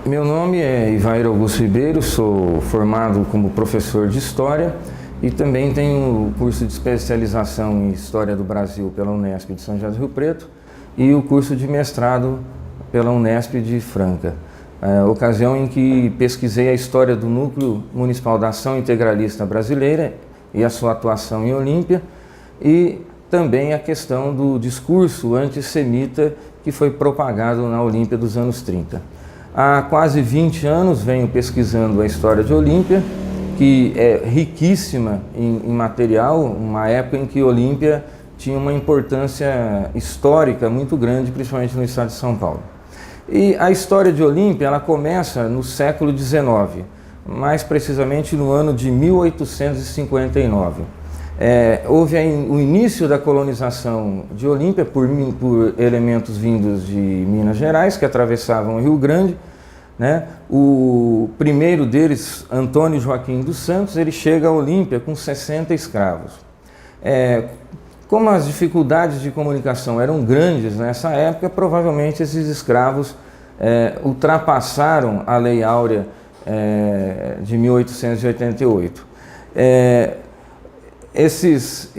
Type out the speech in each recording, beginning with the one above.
Meu nome é Ivair Augusto Ribeiro, sou formado como professor de História e também tenho o curso de especialização em História do Brasil pela Unesp de São José do Rio Preto e o curso de mestrado pela Unesp de Franca. Ocasião em que pesquisei a história do Núcleo Municipal da Ação Integralista Brasileira e a sua atuação em Olímpia e também a questão do discurso antissemita que foi propagado na Olímpia dos anos 30. Há quase 20 anos venho pesquisando a história de Olímpia, que é riquíssima em material, uma época em que Olímpia tinha uma importância histórica muito grande, principalmente no estado de São Paulo. E a história de Olímpia ela começa no século XIX, mais precisamente no ano de 1859. Houve o início da colonização de Olímpia por elementos vindos de Minas Gerais, que atravessavam o Rio Grande, né? O primeiro deles, Antônio Joaquim dos Santos, ele chega a Olímpia com 60 escravos. Como as dificuldades de comunicação eram grandes nessa época, provavelmente esses escravos ultrapassaram a Lei Áurea de 1888. Esses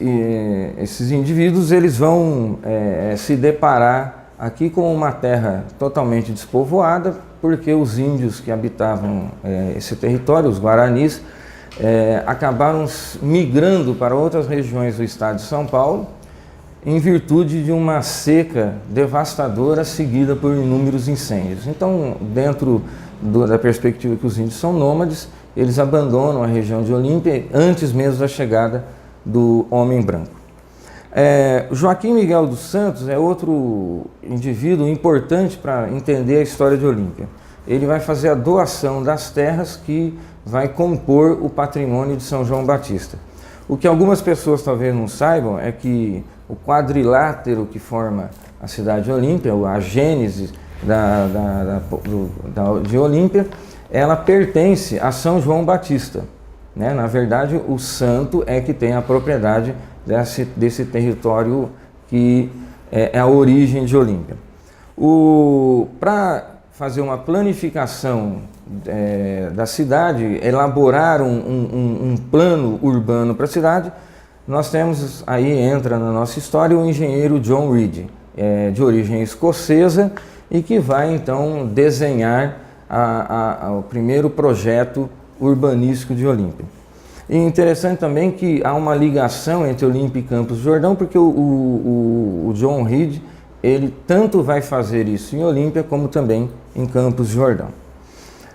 indivíduos eles vão se deparar aqui com uma terra totalmente despovoada, porque os índios que habitavam esse território, os guaranis, acabaram migrando para outras regiões do estado de São Paulo, em virtude de uma seca devastadora seguida por inúmeros incêndios. Então, dentro da perspectiva que os índios são nômades, eles abandonam a região de Olímpia antes mesmo da chegada do homem branco. Joaquim Miguel dos Santos é outro indivíduo importante para entender a história de Olímpia. Ele vai fazer a doação das terras que vai compor o patrimônio de São João Batista. O que algumas pessoas talvez não saibam é que o quadrilátero que forma a cidade de Olímpia, a gênese de Olímpia, ela pertence a São João Batista, né? Na verdade, o santo é que tem a propriedade desse território que é a origem de Olímpia. Para fazer uma planificação da cidade, elaborar um plano urbano para a cidade, nós temos, aí entra na nossa história, o engenheiro John Reed, de origem escocesa, e que vai então desenhar o primeiro projeto urbanístico de Olímpia. E interessante também que há uma ligação entre Olímpia e Campos do Jordão, porque o John Reed, ele tanto vai fazer isso em Olímpia como também em Campos do Jordão.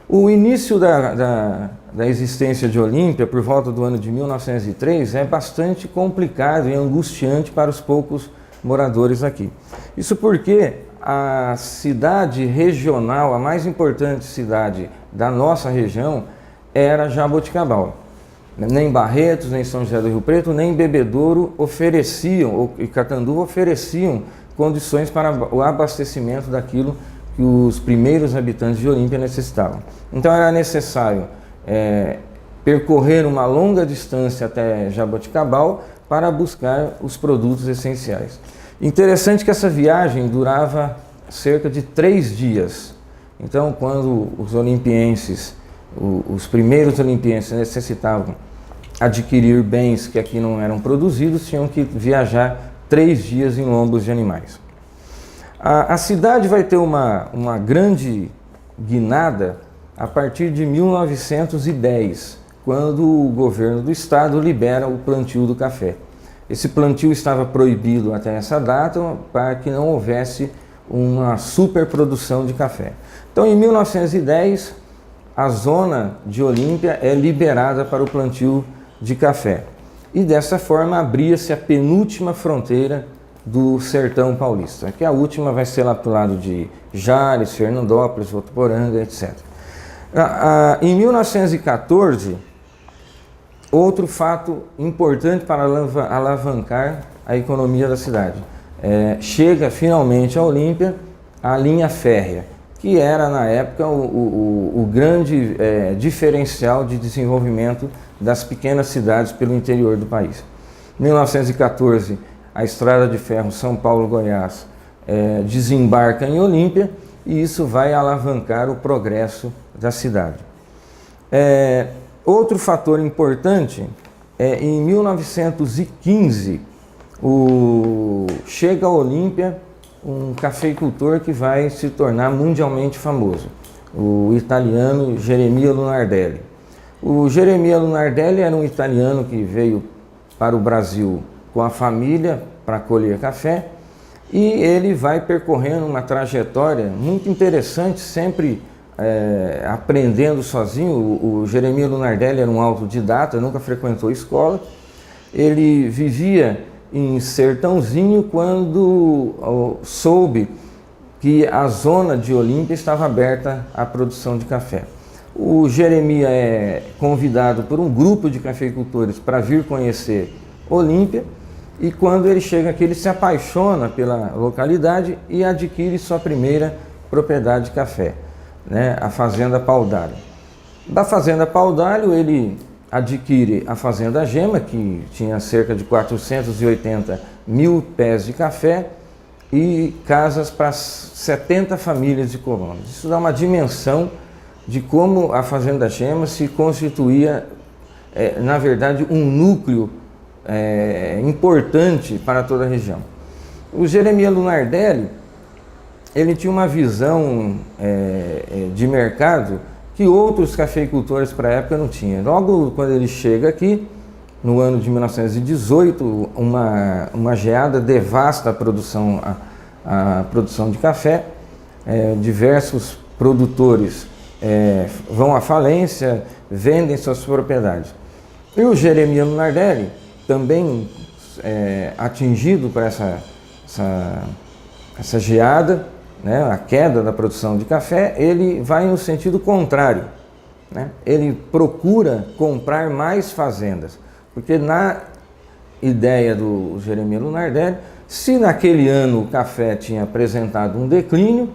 O início da existência de Olímpia, por volta do ano de 1903, é bastante complicado e angustiante para os poucos moradores aqui. Isso porque a cidade regional, a mais importante cidade da nossa região, era Jaboticabal. Nem Barretos, nem São José do Rio Preto, nem Bebedouro ofereciam, e Catanduva ofereciam condições para o abastecimento daquilo que os primeiros habitantes de Olímpia necessitavam. Então era necessário percorrer uma longa distância até Jaboticabal para buscar os produtos essenciais. Interessante que essa viagem durava cerca de 3 dias. Então, quando os olimpienses, os primeiros olimpienses necessitavam adquirir bens que aqui não eram produzidos, tinham que viajar 3 dias em lombos de animais. A cidade vai ter uma grande guinada a partir de 1910, quando o governo do estado libera o plantio do café. Esse plantio estava proibido até essa data para que não houvesse uma superprodução de café. Então, em 1910, a zona de Olímpia é liberada para o plantio de café. E dessa forma abria-se a penúltima fronteira do sertão paulista, que a última vai ser lá para o lado de Jales, Fernandópolis, Votuporanga, etc. Em 1914, outro fato importante para alavancar a economia da cidade. Chega finalmente a Olímpia a linha férrea, que era na época o grande diferencial de desenvolvimento das pequenas cidades pelo interior do país. Em 1914, a estrada de ferro São Paulo-Goiás desembarca em Olímpia, e isso vai alavancar o progresso da cidade. Outro fator importante em 1915, chega a Olímpia um cafeicultor que vai se tornar mundialmente famoso, o italiano Geremia Lunardelli. O Geremia Lunardelli era um italiano que veio para o Brasil com a família para colher café, e ele vai percorrendo uma trajetória muito interessante, sempre aprendendo sozinho. O Geremia Lunardelli era um autodidata, nunca frequentou escola. Ele vivia em Sertãozinho quando soube que a zona de Olímpia estava aberta à produção de café. O Geremia é convidado por um grupo de cafeicultores para vir conhecer Olímpia, e quando ele chega aqui, ele se apaixona pela localidade e adquire sua primeira propriedade de café, né, a Fazenda Paudalho. Da Fazenda Paudalho, ele adquire a Fazenda Gema, que tinha cerca de 480 mil pés de café e casas para 70 famílias de colonos. Isso dá uma dimensão de como a Fazenda Gema se constituía, na verdade, um núcleo importante para toda a região. O Geremia Lunardelli, ele tinha uma visão de mercado que outros cafeicultores para a época não tinham. Logo quando ele chega aqui, no ano de 1918, uma geada devasta a produção de café. Diversos produtores vão à falência, vendem suas propriedades. E o Geremia Lunardelli, também atingido por essa geada, né, a queda da produção de café, ele vai no sentido contrário, né? Ele procura comprar mais fazendas, porque na ideia do Geremia Lunardelli, se naquele ano o café tinha apresentado um declínio,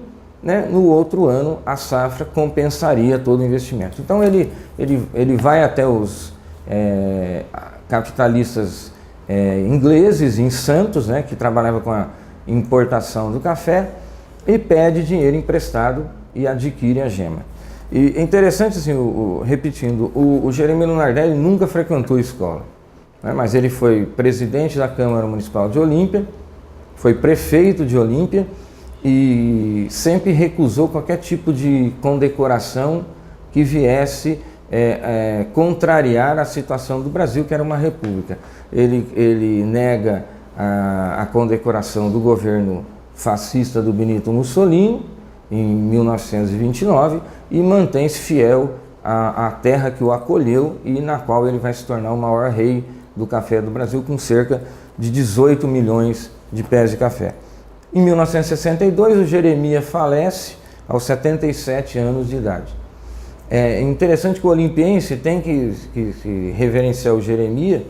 né, no outro ano a safra compensaria todo o investimento. Então ele vai até os capitalistas ingleses em Santos, né, que trabalhava com a importação do café, e pede dinheiro emprestado e adquire a Gema. E é interessante, assim, repetindo, o Geremia Lunardelli nunca frequentou escola, né, mas ele foi presidente da Câmara Municipal de Olímpia, foi prefeito de Olímpia e sempre recusou qualquer tipo de condecoração que viesse contrariar a situação do Brasil, que era uma república. Ele nega a condecoração do governo fascista do Benito Mussolini em 1929 e mantém-se fiel à terra que o acolheu e na qual ele vai se tornar o maior rei do café do Brasil, com cerca de 18 milhões de pés de café. Em 1962, o Geremia falece aos 77 anos de idade. É interessante que o olimpiense tem que reverenciar o Geremia,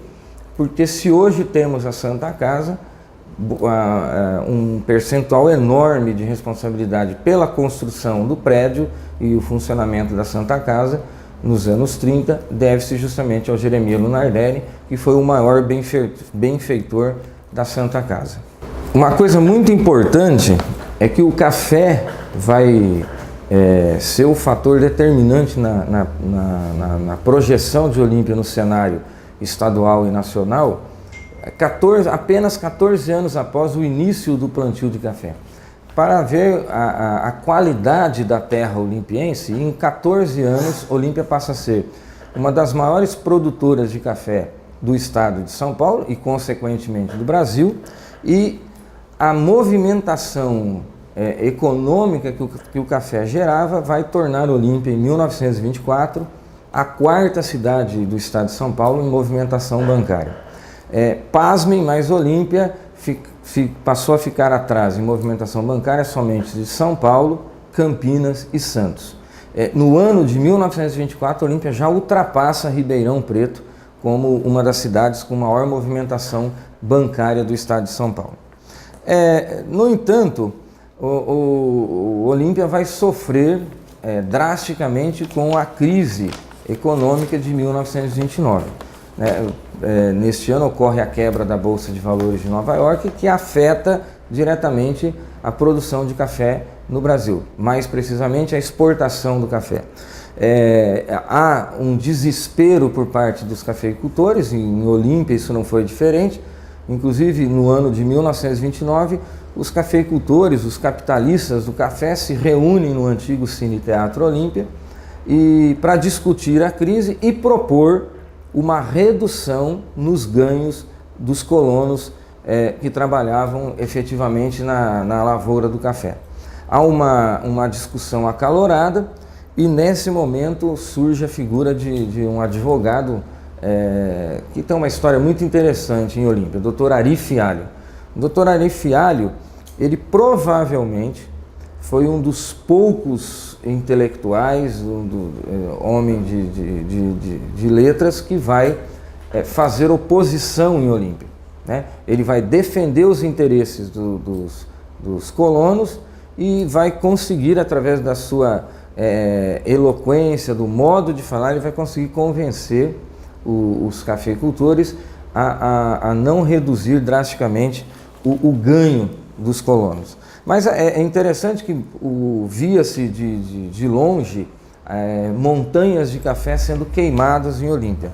porque se hoje temos a Santa Casa, um percentual enorme de responsabilidade pela construção do prédio e o funcionamento da Santa Casa nos anos 30 deve-se justamente ao Geremia Lunardelli, que foi o maior benfeitor da Santa Casa. Uma coisa muito importante é que o café vai ser o fator determinante na projeção de Olímpia no cenário estadual e nacional, apenas 14 anos após o início do plantio de café. Para ver a qualidade da terra olimpiense, em 14 anos, Olímpia passa a ser uma das maiores produtoras de café do estado de São Paulo e, consequentemente, do Brasil, e a movimentação econômica que o café gerava vai tornar Olímpia, em 1924, a quarta cidade do estado de São Paulo em movimentação bancária. Pasmem, mas Olímpia passou a ficar atrás em movimentação bancária somente de São Paulo, Campinas e Santos. No ano de 1924, Olímpia já ultrapassa Ribeirão Preto como uma das cidades com maior movimentação bancária do estado de São Paulo. No entanto, o Olímpia vai sofrer drasticamente com a crise econômica de 1929. né? Neste ano ocorre a quebra da Bolsa de Valores de Nova York, que afeta diretamente a produção de café no Brasil, mais precisamente a exportação do café. Há um desespero por parte dos cafeicultores, em Olímpia isso não foi diferente. Inclusive no ano de 1929, os cafeicultores, os capitalistas do café se reúnem no antigo Cine Teatro Olímpia para discutir a crise e propor uma redução nos ganhos dos colonos que trabalhavam efetivamente na lavoura do café. Há uma discussão acalorada e nesse momento surge a figura de um advogado que tem uma história muito interessante em Olímpia, o Dr. Ari Fialho. O Dr. Ari Fialho, ele provavelmente foi um dos poucos intelectuais, homem de letras, que vai fazer oposição em Olímpia, né? Ele vai defender os interesses dos colonos e vai conseguir, através da sua eloquência, do modo de falar, ele vai conseguir convencer os cafeicultores a não reduzir drasticamente o ganho dos colonos. Mas é interessante que via-se de longe montanhas de café sendo queimadas em Olímpia,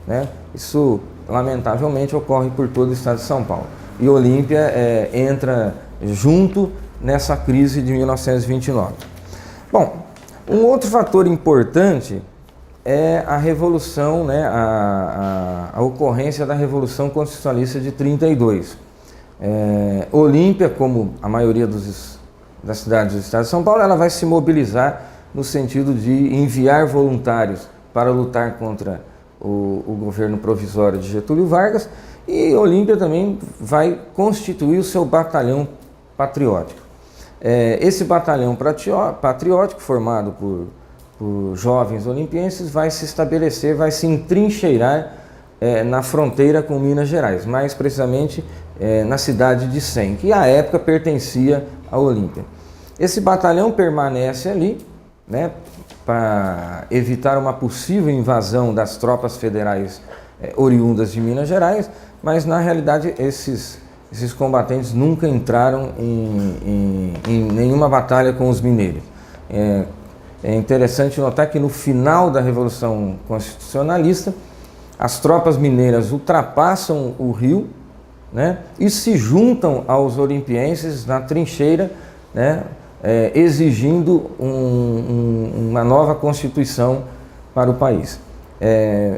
né? Isso, lamentavelmente, ocorre por todo o estado de São Paulo. E Olímpia entra junto nessa crise de 1929. Bom, um outro fator importante é a Revolução, né, a ocorrência da Revolução Constitucionalista de 32. Olímpia, como a maioria das cidades do estado de São Paulo, ela vai se mobilizar no sentido de enviar voluntários para lutar contra o governo provisório de Getúlio Vargas, e Olímpia também vai constituir o seu batalhão patriótico. Esse batalhão patriótico, formado por jovens olimpienses, vai se estabelecer, vai se entrincheirar na fronteira com Minas Gerais, mais precisamente na cidade de Sem, que à época pertencia a Olímpia. Esse batalhão permanece ali, né, para evitar uma possível invasão das tropas federais oriundas de Minas Gerais, mas na realidade esses combatentes nunca entraram em nenhuma batalha com os mineiros. É interessante notar que no final da Revolução Constitucionalista, as tropas mineiras ultrapassam o rio, né, e se juntam aos olimpienses na trincheira, né, exigindo uma nova Constituição para o país.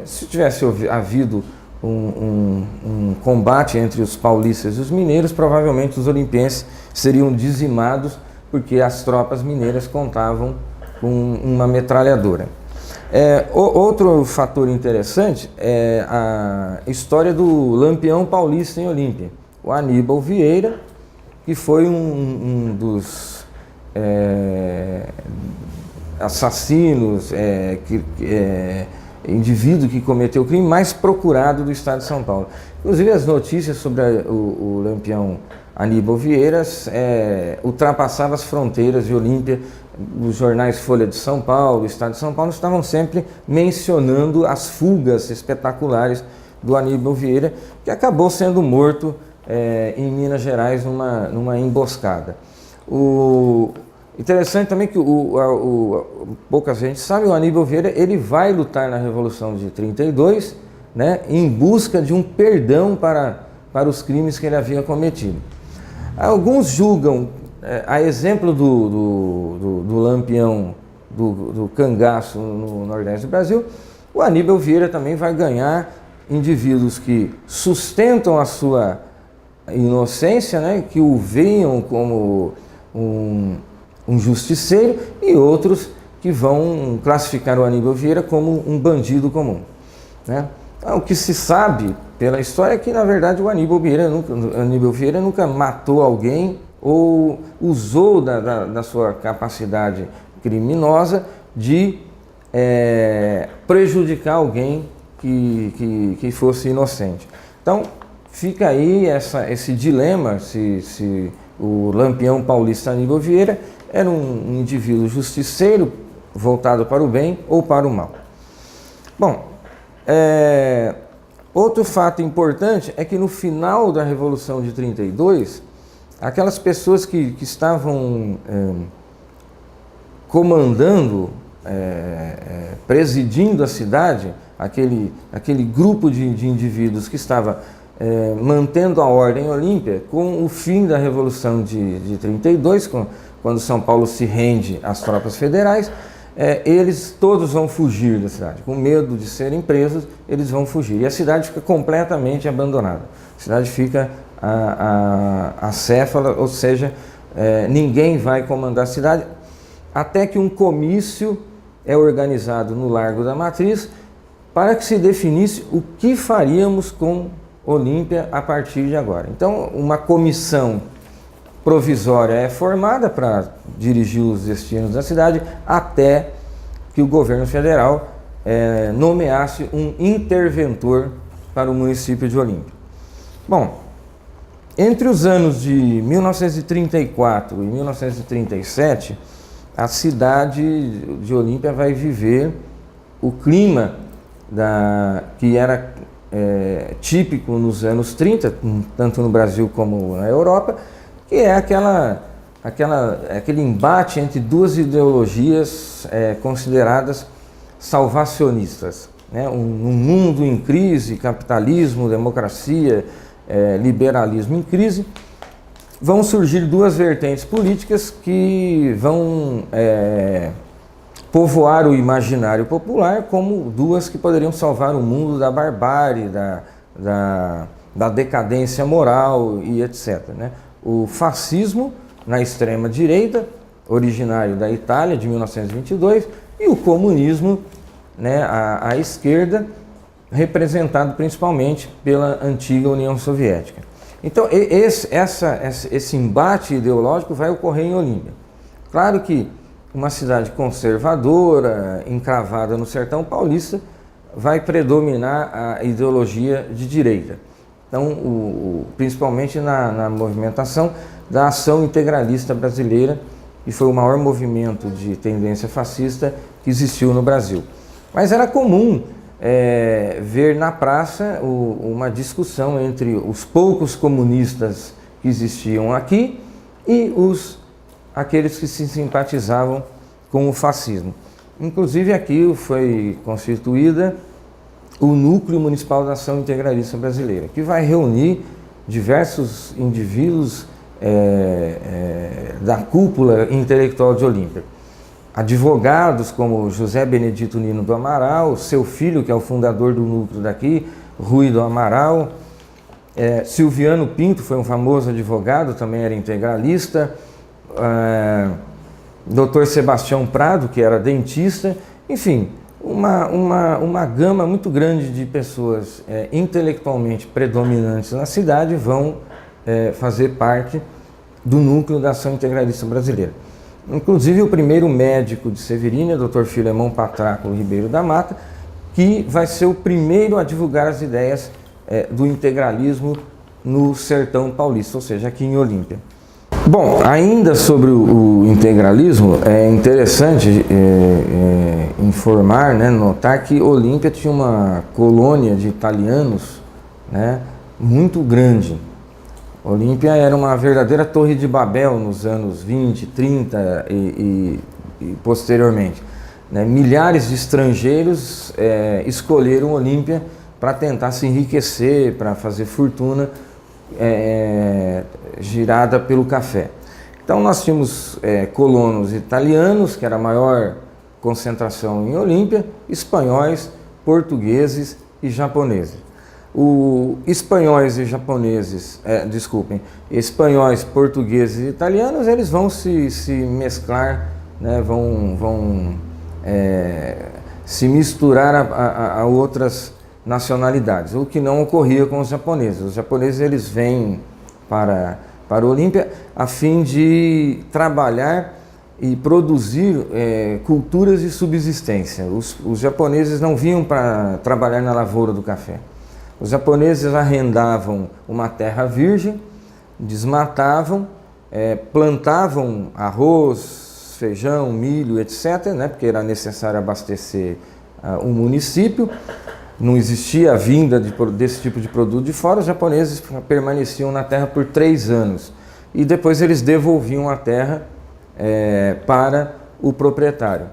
Se tivesse havido um combate entre os paulistas e os mineiros, provavelmente os olimpienses seriam dizimados, porque as tropas mineiras contavam com uma metralhadora. Outro fator interessante é a história do Lampião Paulista em Olímpia. O Aníbal Vieira, que foi um dos assassinos, indivíduo que cometeu o crime mais procurado do estado de São Paulo. Inclusive as notícias sobre o Lampião Aníbal Vieira ultrapassavam as fronteiras de Olímpia. Os jornais Folha de São Paulo, Estado de São Paulo, estavam sempre mencionando as fugas espetaculares do Aníbal Vieira, que acabou sendo morto em Minas Gerais numa emboscada. Interessante também que pouca gente sabe, o Aníbal Vieira ele vai lutar na Revolução de 32, né, em busca de um perdão para os crimes que ele havia cometido. Alguns julgam, a exemplo do Lampião do cangaço no Nordeste do Brasil, o Aníbal Vieira também vai ganhar indivíduos que sustentam a sua inocência, né, que o veem como um justiceiro, e outros que vão classificar o Aníbal Vieira como um bandido comum, né? O que se sabe pela história é que, na verdade, o Aníbal Vieira nunca matou alguém ou usou da sua capacidade criminosa de prejudicar alguém que fosse inocente. Então, fica aí esse dilema se o Lampião Paulista Aníbal Vieira era um indivíduo justiceiro, voltado para o bem ou para o mal. Bom, Outro fato importante é que no final da Revolução de 32, aquelas pessoas que estavam comandando, presidindo a cidade, aquele grupo de indivíduos que estava mantendo a ordem em Olímpia, com o fim da Revolução de 32, quando São Paulo se rende às tropas federais, eles todos vão fugir da cidade. Com medo de serem presos, eles vão fugir. E a cidade fica completamente abandonada. A cidade fica acéfala, ou seja, ninguém vai comandar a cidade, até que um comício é organizado no Largo da Matriz para que se definisse o que faríamos com Olímpia a partir de agora. Então, uma comissão provisória é formada para dirigir os destinos da cidade até que o governo federal nomeasse um interventor para o município de Olímpia. Bom, entre os anos de 1934 e 1937, a cidade de Olímpia vai viver o clima que era típico nos anos 30, tanto no Brasil como na Europa, que é aquele embate entre duas ideologias consideradas salvacionistas, né? Um mundo em crise, capitalismo, democracia, liberalismo em crise, vão surgir duas vertentes políticas que vão povoar o imaginário popular como duas que poderiam salvar o mundo da barbárie, da decadência moral e etc., né? O fascismo na extrema direita, originário da Itália, de 1922, e o comunismo, né, à esquerda, representado principalmente pela antiga União Soviética. Então, esse embate ideológico vai ocorrer em Olímpia. Claro que uma cidade conservadora, encravada no sertão paulista, vai predominar a ideologia de direita. Então, principalmente na movimentação da Ação Integralista Brasileira, que foi o maior movimento de tendência fascista que existiu no Brasil. Mas era comum ver na praça uma discussão entre os poucos comunistas que existiam aqui e aqueles que se simpatizavam com o fascismo. Inclusive aqui foi constituída o Núcleo Municipal da Ação Integralista Brasileira, que vai reunir diversos indivíduos da cúpula intelectual de Olímpia. Advogados como José Benedito Nino do Amaral, seu filho, que é o fundador do núcleo daqui, Rui do Amaral, Silviano Pinto foi um famoso advogado, também era integralista, Dr. Sebastião Prado, que era dentista, enfim, uma gama muito grande de pessoas intelectualmente predominantes na cidade vão fazer parte do núcleo da Ação Integralista Brasileira. Inclusive o primeiro médico de Severina, Dr. Filemão Patráculo Ribeiro da Mata, que vai ser o primeiro a divulgar as ideias do integralismo no sertão paulista, ou seja, aqui em Olímpia. Bom, ainda sobre o integralismo, é interessante informar, né, notar que Olímpia tinha uma colônia de italianos, né, muito grande. Olímpia era uma verdadeira torre de Babel nos anos 20, 30 e posteriormente, né? Milhares de estrangeiros escolheram Olímpia para tentar se enriquecer, para fazer fortuna girada pelo café. Então nós tínhamos colonos italianos, que era a maior concentração em Olímpia, espanhóis, portugueses e japoneses. Espanhóis e japoneses, espanhóis, portugueses e italianos, eles vão se mesclar, né, vão se misturar a outras nacionalidades, o que não ocorria com os japoneses. Os japoneses eles vêm para Olímpia a fim de trabalhar e produzir culturas de subsistência. Os japoneses não vinham para trabalhar na lavoura do café. Os japoneses arrendavam uma terra virgem, desmatavam, plantavam arroz, feijão, milho, etc., né, porque era necessário abastecer o município. não existia a vinda desse tipo de produto de fora, os japoneses permaneciam na terra por 3 anos. E depois eles devolviam a terra para o proprietário.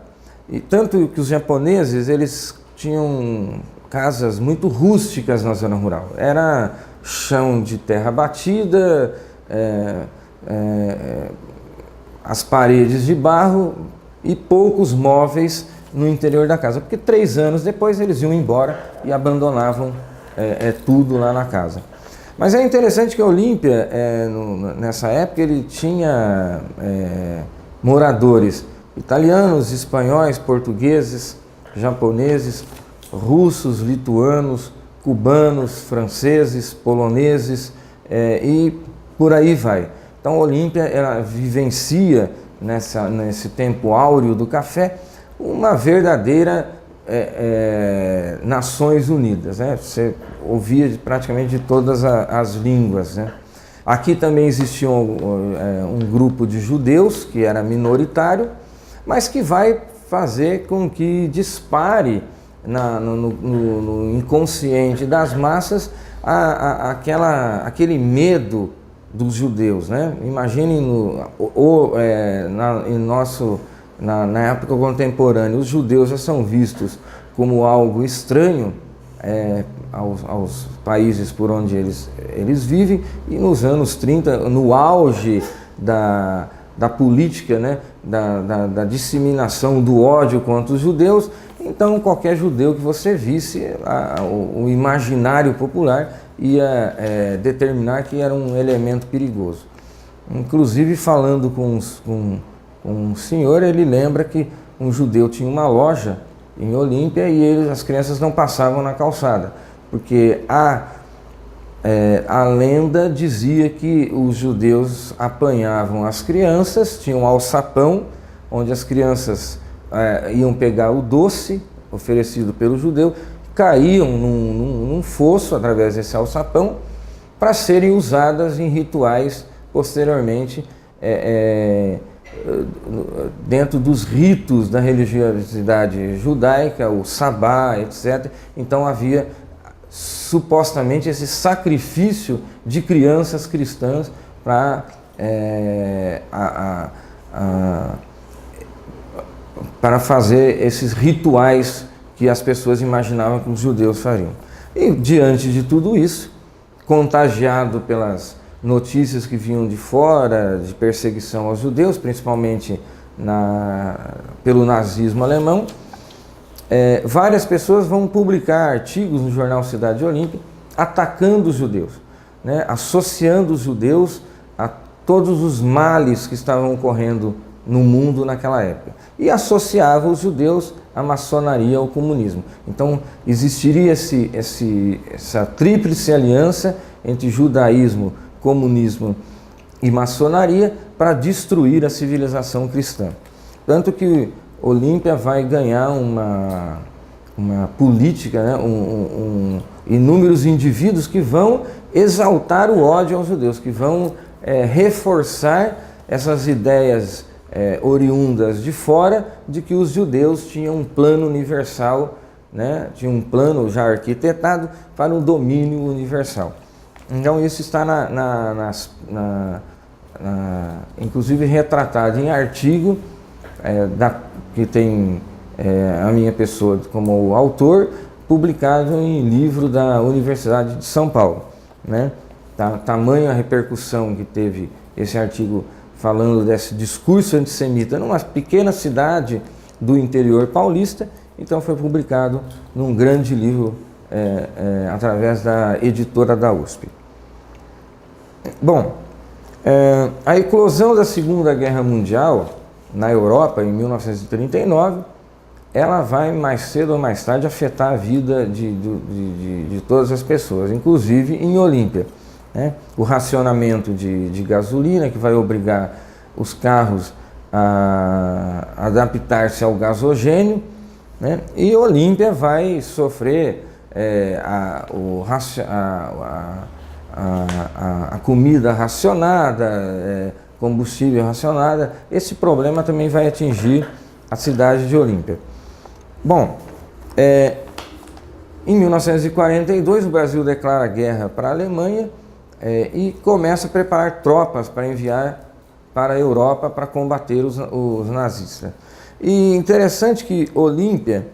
E tanto que os japoneses, eles tinham casas muito rústicas na zona rural. Era chão de terra batida, as paredes de barro e poucos móveis no interior da casa, porque 3 anos depois eles iam embora e abandonavam tudo lá na casa. Mas é interessante que Olímpia, nessa época, ele tinha moradores italianos, espanhóis, portugueses, japoneses, russos, lituanos, cubanos, franceses, poloneses e por aí vai. Então Olímpia, ela vivencia nesse tempo áureo do café uma verdadeira Nações Unidas, né? Você ouvia praticamente de todas as línguas, né? Aqui também existia um grupo de judeus que era minoritário, mas que vai fazer com que dispare no inconsciente das massas aquele medo dos judeus, né? Imaginem na época contemporânea, os judeus já são vistos como algo estranho aos países por onde eles vivem, e nos anos 30, no auge da política, né, da disseminação do ódio contra os judeus, então qualquer judeu que você visse, o imaginário popular ia determinar que era um elemento perigoso. Inclusive, falando com um senhor, ele lembra que um judeu tinha uma loja em Olímpia e as crianças não passavam na calçada, porque a lenda dizia que os judeus apanhavam as crianças, tinham um alçapão onde as crianças iam pegar o doce oferecido pelo judeu, caíam num fosso através desse alçapão para serem usadas em rituais posteriormente dentro dos ritos da religiosidade judaica, o sabá, etc. Então havia supostamente esse sacrifício de crianças cristãs para fazer esses rituais que as pessoas imaginavam que os judeus fariam. E diante de tudo isso, contagiado pelas notícias que vinham de fora, de perseguição aos judeus, principalmente pelo nazismo alemão, várias pessoas vão publicar artigos no jornal Cidade Olímpia atacando os judeus, né, associando os judeus a todos os males que estavam ocorrendo no mundo naquela época, e associava os judeus à maçonaria, ao comunismo. Então existiria essa tríplice aliança entre judaísmo, comunismo e maçonaria para destruir a civilização cristã. Tanto que Olímpia vai ganhar uma política, né, inúmeros indivíduos que vão exaltar o ódio aos judeus, que vão reforçar essas ideias oriundas de fora, de que os judeus tinham um plano universal, né, tinham um plano já arquitetado para o domínio universal. Então isso está inclusive retratado em artigo que tem a minha pessoa como autor, publicado em livro da Universidade de São Paulo, né? Tamanha a repercussão que teve esse artigo falando desse discurso antissemita numa pequena cidade do interior paulista, então foi publicado num grande livro através da editora da USP. Bom, a eclosão da Segunda Guerra Mundial na Europa em 1939, ela vai mais cedo ou mais tarde afetar a vida de todas as pessoas, inclusive em Olímpia, né? O racionamento de gasolina, que vai obrigar os carros a adaptar-se ao gasogênio, né? E Olímpia vai sofrer a comida racionada, combustível racionada. Esse problema também vai atingir a cidade de Olímpia. Bom, Em 1942, o Brasil declara guerra para a Alemanha e começa a preparar tropas para enviar para a Europa para combater os nazistas. E interessante que Olímpia,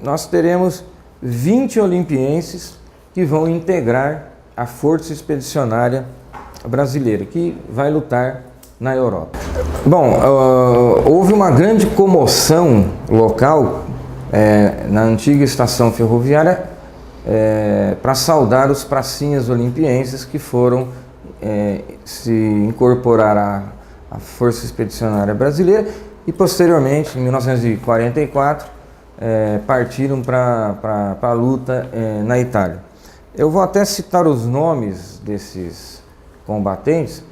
nós teremos 20 olimpienses que vão integrar a Força Expedicionária Brasileira, que vai lutar na Europa. Bom, houve uma grande comoção local na antiga estação ferroviária para saudar os pracinhas olimpienses que foram se incorporar à Força Expedicionária Brasileira e posteriormente, em 1944, partiram para a luta na Itália. Eu vou até citar os nomes desses combatentes,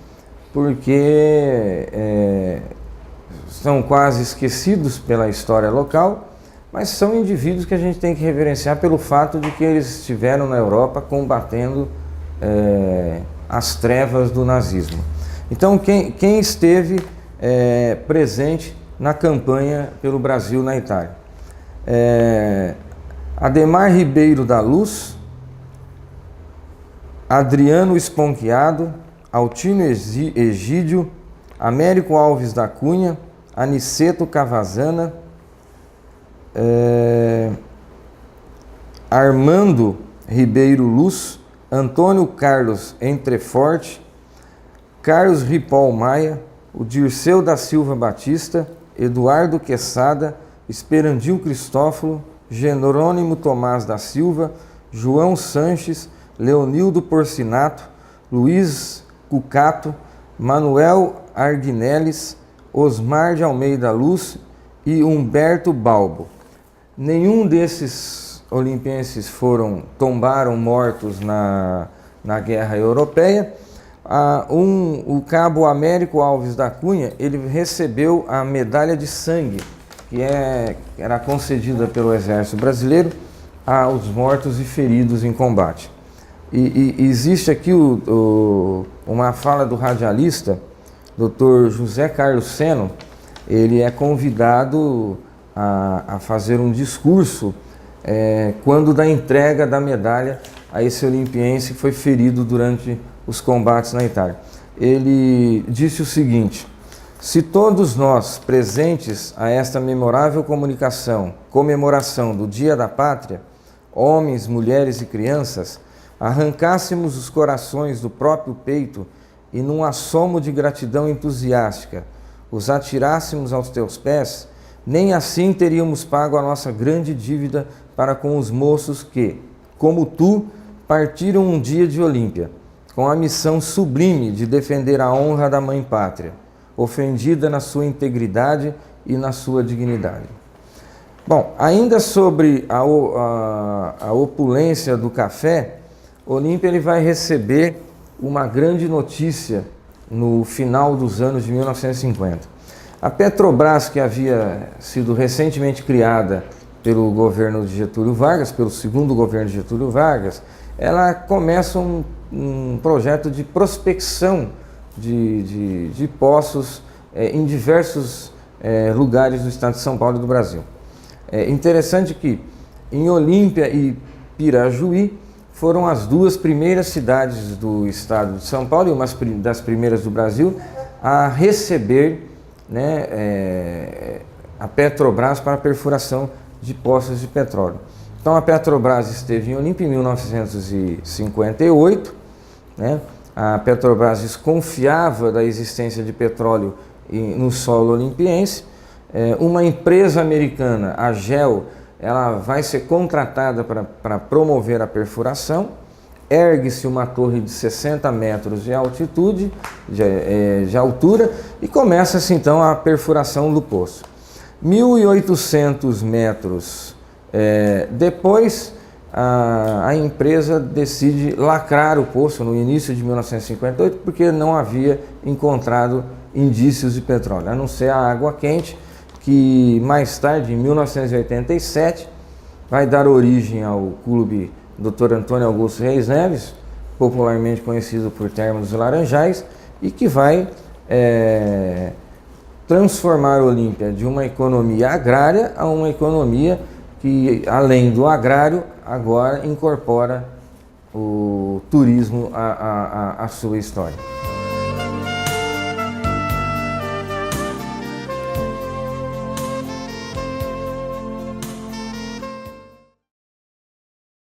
porque são quase esquecidos pela história local, mas são indivíduos que a gente tem que reverenciar pelo fato de que eles estiveram na Europa combatendo as trevas do nazismo. Então, quem esteve presente na campanha pelo Brasil na Itália? Ademar Ribeiro da Luz, Adriano Esponquiado, Altino Egídio, Américo Alves da Cunha, Aniceto Cavazana, Armando Ribeiro Luz, Antônio Carlos Entreforte, Carlos Ripoll Maia, o Dirceu da Silva Batista, Eduardo Quesada, Esperandil Cristófalo, Jerônimo Tomás da Silva, João Sanches, Leonildo Porcinato, Luiz Cucato, Manuel Arguinelles, Osmar de Almeida Luz e Humberto Balbo. Nenhum desses olimpienses tombaram mortos na Guerra Europeia. O cabo Américo Alves da Cunha, ele recebeu a medalha de sangue, que era concedida pelo Exército Brasileiro aos mortos e feridos em combate. E existe aqui uma fala do radialista, Dr. José Carlos Seno. Ele é convidado a fazer um discurso quando da entrega da medalha a esse olimpiense que foi ferido durante os combates na Itália. Ele disse o seguinte: se todos nós presentes a esta memorável comemoração do Dia da Pátria, homens, mulheres e crianças, arrancássemos os corações do próprio peito e num assomo de gratidão entusiástica os atirássemos aos teus pés, nem assim teríamos pago a nossa grande dívida para com os moços que, como tu, partiram um dia de Olímpia, com a missão sublime de defender a honra da Mãe Pátria, ofendida na sua integridade e na sua dignidade. Bom, ainda sobre a opulência do café, Olímpia ele vai receber uma grande notícia no final dos anos de 1950. A Petrobras, que havia sido recentemente criada pelo governo de Getúlio Vargas, pelo segundo governo de Getúlio Vargas, ela começa um projeto de prospecção de poços em diversos lugares do estado de São Paulo e do Brasil. É interessante que em Olímpia e Pirajuí foram as duas primeiras cidades do estado de São Paulo e uma das primeiras do Brasil a receber a Petrobras para a perfuração de poços de petróleo. Então a Petrobras esteve em Olímpia em 1958, A Petrobras desconfiava da existência de petróleo no solo olimpiense. Uma empresa americana, a GEL, ela vai ser contratada para promover a perfuração. Ergue-se uma torre de 60 metros de altitude, de altura, e começa-se então a perfuração do poço. 1.800 metros depois, a empresa decide lacrar o poço no início de 1958, porque não havia encontrado indícios de petróleo, a não ser a água quente, que mais tarde, em 1987, vai dar origem ao clube Dr. Antônio Augusto Reis Neves, popularmente conhecido por Termas dos Laranjais, e que vai transformar a Olímpia de uma economia agrária a uma economia que, além do agrário, agora incorpora o turismo à sua história.